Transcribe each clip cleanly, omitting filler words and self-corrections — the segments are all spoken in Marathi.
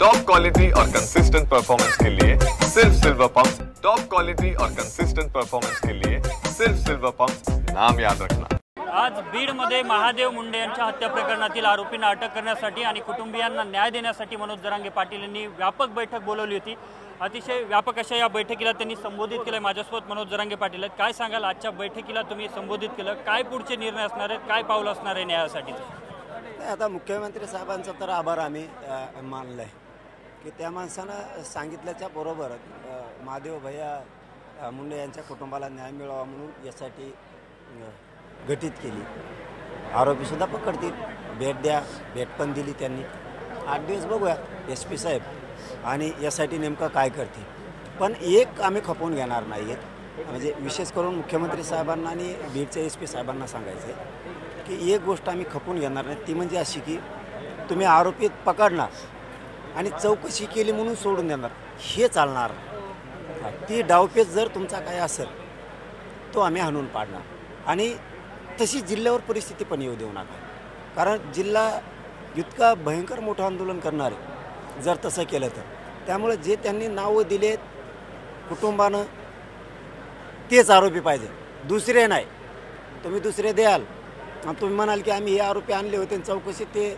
टॉप क्वालिटी और कंसिस्टेंट परफॉर्मेंस के लिए सिर्फ सिल्वर पंप्स। टॉप क्वालिटी और कंसिस्टेंट परफॉर्मेंस के लिए सिर्फ सिल्वर पंप्स, नाम याद रखना। आज बीडमध्ये महादेव मुंडे यांच्या हत्या प्रकरणातील आरोपींना अटक करण्यासाठी आणि कुटुंबियांना न्याय देण्यासाठी मनोज जरांगे पाटील यांनी व्यापक बैठक बोलावली होती। अतिशय व्यापक अशा या बैठकीला त्यांनी संबोधित केलं। माझ्यासोबत मनोज जरांगे पाटील आहेत। काय सांगाल, आजच्या बैठकीला तुम्ही संबोधित केलं, काय पुढचे निर्णय असणार आहेत, काय पाऊल असणार आहे न्यायासाठी? आता मुख्यमंत्री साहेबांचा तर आभार आम्ही मानलाय की त्या माणसानं सांगितल्याच्या बरोबर महादेव भैया मुंडे यांच्या कुटुंबाला न्याय मिळावा म्हणून यासाठी गठीत केली। आरोपीसुद्धा पकडतील, भेट द्या, भेट पण दिली त्यांनी। 8 दिवस बघूया SP साहेब आणि यासाठी नेमकं काय करते। पण एक आम्ही खपवून घेणार नाही आहेत, म्हणजे विशेष करून मुख्यमंत्री साहेबांना आणि बीडच्या SP साहेबांना सांगायचं आहे की एक गोष्ट आम्ही खपवून घेणार नाही, ती म्हणजे अशी की तुम्ही आरोपीत पकडणार आणि चौकशी केली म्हणून सोडून देणार, हे चालणार नाही। ती डावपेच जर तुमचा काय असेल तो आम्ही हाणून पाडणार आणि तशी जिल्ह्यावर परिस्थिती पण येऊ देऊ नका, कारण जिल्हा इतका भयंकर मोठं आंदोलन करणार आहे जर तसं केलं तर। त्यामुळे जे त्यांनी नावं दिलेत कुटुंबानं तेच आरोपी पाहिजे, दुसरे नाही। तुम्ही दुसरे द्याल आणि तुम्ही म्हणाल की आम्ही हे आरोपी आणले होते चौकशी ते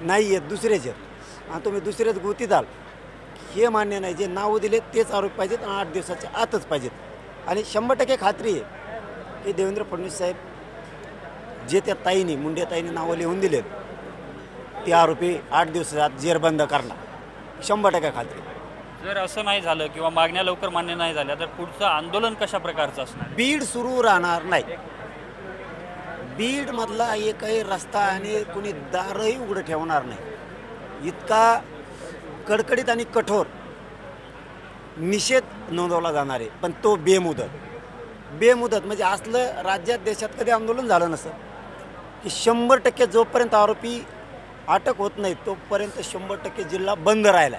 नाही आहेत, दुसरेच आहेत आणि तुम्ही दुसरेच गुती द्याल, हे मान्य नाही। जे नावं दिलेत तेच आरोपी पाहिजेत आणि 8 दिवसाच्या आतच पाहिजेत। आणि 100% खात्री आहे की देवेंद्र फडणवीस साहेब जे त्या ताईंनी मुंडे ताईंनी नावं लिहून दिलेत ते आरोपी 8 दिवसात जेरबंद करणार, 100% खात्री। जर असं नाही झालं किंवा मागण्या लवकर मान्य नाही झाल्या तर पुढचं आंदोलन कशा प्रकारचं असणार? बीड सुरू राहणार नाही। बीडमधला एकही रस्ता आणि कुणी दारही उघडं ठेवणार नाही। इतका कडकडीत आणि कठोर निषेध नोंदवला जाणार आहे, पण तो बेमुदत म्हणजे असलं राज्यात देशात कधी आंदोलन झालं नसतं की 100% जोपर्यंत आरोपी अटक होत नाही तोपर्यंत 100% जिल्हा बंद राहिला,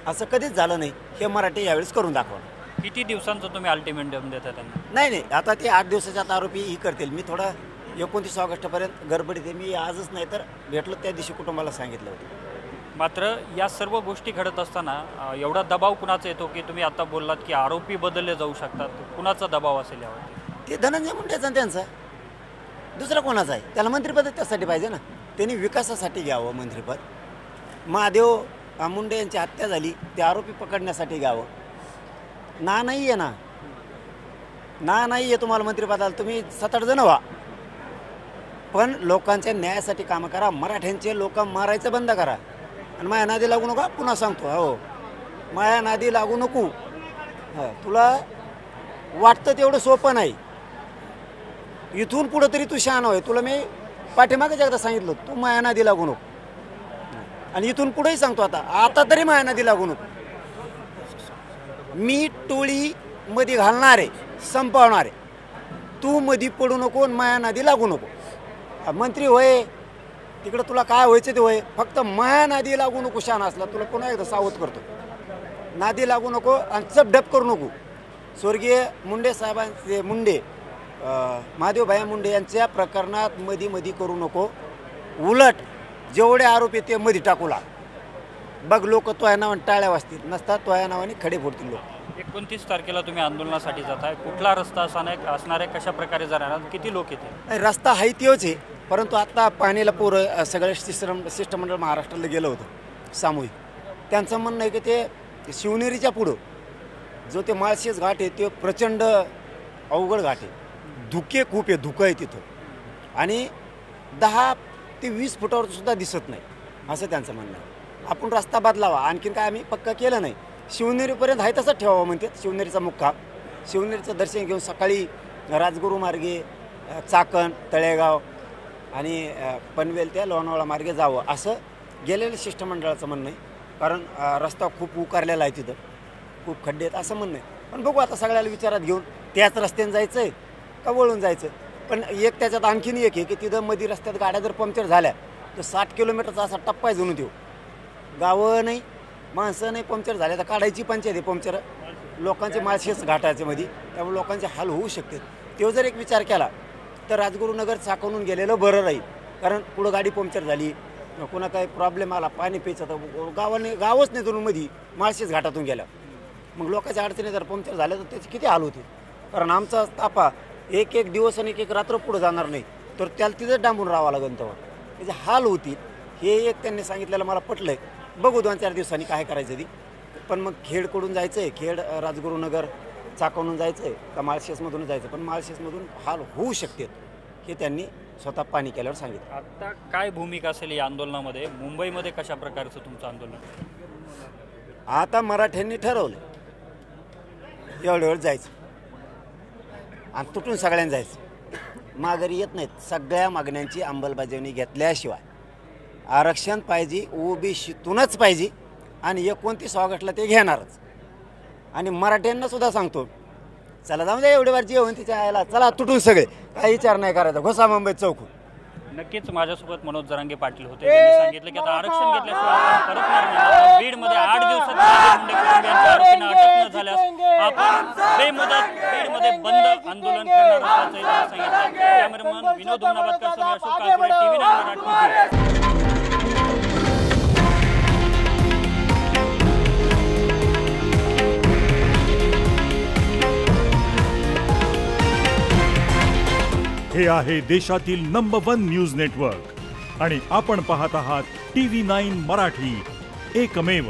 असं कधीच झालं नाही। हे मराठी यावेळेस करून दाखवलं। किती दिवसांचं तुम्ही अल्टिमेटम देता त्यांना? नाही, आता ते 8 दिवसाच्या आत आरोपी ही करतील। मी थोडा 29 ऑगस्टपर्यंत गडबडीत आहे, मी आजच नाही तर भेटलो त्या दिवशी कुटुंबाला सांगितलं होतं। मात्र या सर्व गोष्टी घडत असताना एवढा दबाव कुणाचा येतो की तुम्ही आता बोललात की आरोपी बदलले जाऊ शकतात, कुणाचा दबाव असेल यावर? ते धनंजय मुंडेचा त्यांचा, दुसरा कोणाचा आहे? त्याला मंत्रिपद त्यासाठी पाहिजे ना, त्यांनी विकासासाठी घ्यावं मंत्रिपद। महादेव मुंडे यांची हत्या झाली, ते आरोपी पकडण्यासाठी घ्यावं। नाही आहे ना, नाही आहे तुम्हाला मंत्रिपदाला, तुम्ही 7-8 जण व्हा, पण लोकांच्या न्यायासाठी कामं करा। मराठ्यांचे लोक मारायचं बंद करा आणि माया नादी लागू नको। पुन्हा सांगतो, हो माया नादी लागू नको। तुला वाटतं तेवढं सोपं नाही, इथून पुढं तरी तू शहाणा होय। तुला मी पाठीमागच एकदा सांगितलं तू माया नादी लागू नको, आणि इथून पुढेही सांगतो आता तरी माया नादी लागू नको। मी टोळी मध्ये घालणार आहे, संपवणार आहे, तू मध्ये पडू नको आणि माया नादी लागू नको। मंत्री होय तिकडं, तुला काय व्हायचं ते होय, फक्त माया नादी लागू नको। शहाणा असला तुला पुन्हा एकदा सावध करतो, नादी लागू नको आणि चपढप करू नको। स्वर्गीय मुंडे साहेबांचे महादेव भैया मुंडे यांच्या प्रकरणात मध्ये करू नको, उलट जेवढे आरोपी ते मध्ये टाकू लाग। बघ लोक तो या नावाने टाळ्या वाजतील, नसता तो या नावाने खडे फोडतील लोक। 29 तारखेला तुम्ही आंदोलनासाठी जाताय, कुठला रस्ता असणार आहे, कशा प्रकारे जाणार, किती लोक येते? रस्ता आहे तोच आहे, परंतु आता पाणीला पोरं सगळे शिष्टमंडळ महाराष्ट्राला गेलं होतं सामूहिक। त्यांचं म्हणणं आहे की ते शिवनेरीच्या पुढं जो ते माळशेज घाट आहे ते प्रचंड अवघड घाट आहे, धुके खूप आहे, धुकं आहे तिथं, आणि 10 ते 20 फुटावर सुद्धा दिसत नाही, असं त्यांचं म्हणणं आहे। आपण रस्ता बदलावा, आणखीन काय आम्ही पक्का केलं नाही। शिवनेरीपर्यंत आहे तसंच ठेवावं म्हणतात, शिवनेरीचा मुक्काम, शिवनेरीचं दर्शन घेऊन सकाळी राजगुरू मार्गे चाकण, तळेगाव आणि पनवेल त्या लोणावळा मार्गे जावं, असं गेलेलं शिष्टमंडळाचं म्हणणं आहे। कारण रस्ता खूप उकारलेला आहे, तिथं खूप खड्डे आहेत असं म्हणणं आहे। पण बघू आता सगळ्याला विचारात घेऊन त्याच रस्त्याने जायचं आहे का वळून जायचं। पण एक त्याच्यात आणखीन एक आहे की तिथं मध्ये रस्त्यात गाड्या जर पंक्चर झाल्या तर 60 किलोमीटरचा असा टप्पा आहे जणू, तो गावं नाही माणसं नाही, पंक्चर झाल्या तर काढायची पंचायत आहे पंक्चर लोकांचे माळशेज घाटाच्या मध्ये, त्यामुळे लोकांचे हाल होऊ शकते। तो जर एक विचार केला तर राजगुरुनगर चाकवून गेलेलं बरं राहील, कारण पुढं गाडी पंक्चर झाली कुणा काही प्रॉब्लेम आला पाणी प्यायचं तर गावच नाही दोन मध्ये माळशेज घाटातून गेल्या मग लोकांच्या अडचणी जर पंक्चर झाल्या तर त्याची किती हाल होते कारण आमचा ताफा एक एक दिवस आणि एक रात्र पुढे जाणार नाही तर त्याला तिथंच डांबून राहावं लागेल तेव्हा त्याचे हाल होतील हे एक त्यांनी सांगितलेलं मला पटलं आहे बघू 2-4 दिवसांनी काय करायचं ती पण मग खेडकडून जायचं आहे खेड राजगुरुनगर चाकवून जायचं आहे का माळशेजमधून जायचं पण माळशेजमधून हाल होऊ शकतात हे त्यांनी स्वतः पाणी केल्यावर सांगितलं. आता काय भूमिका असेल या आंदोलनामध्ये मुंबईमध्ये कशा प्रकारचं तुमचं आंदोलन आता मराठ्यांनी ठरवलं एवढ्या वेळ जायचं आणि तुटून सगळ्यांना जायचं माघारी येत नाहीत सगळ्या मागण्यांची अंमलबजावणी घेतल्याशिवाय आरक्षण पाहिजे ओबीसीतूनच पाहिजे आणि 29 ऑगस्टला ते घेणारच आणि मराठ्यांना सुद्धा सांगतो चला जाऊ द्या एवढे वारची येऊन तिच्या आयला चला तुटून सगळे काही विचार नाही करायचा घोसा मुंबईत चौकून. नक्कीच माझ्यासोबत मनोज जरांगे पाटील होते त्यांनी सांगितलं की आता आरक्षण घेतल्याशिवाय आपण परतणार नाही बीडमध्ये 8 दिवसात मुंडे कुटुंबियांच्या आरोपींना अटक न झाल्यास आपण बेमुदत बीडमध्ये बंद आंदोलन करणार असल्याचं त्यांनी सांगितलं. कॅमेरामन विनोद उमनाबादकर सह अशोक काकडे TV9 मराठी. हे आहे देशातील नंबर 1 न्यूज नेटवर्क आणि आपण पाहत आहात TV9 मराठी, एकमेव.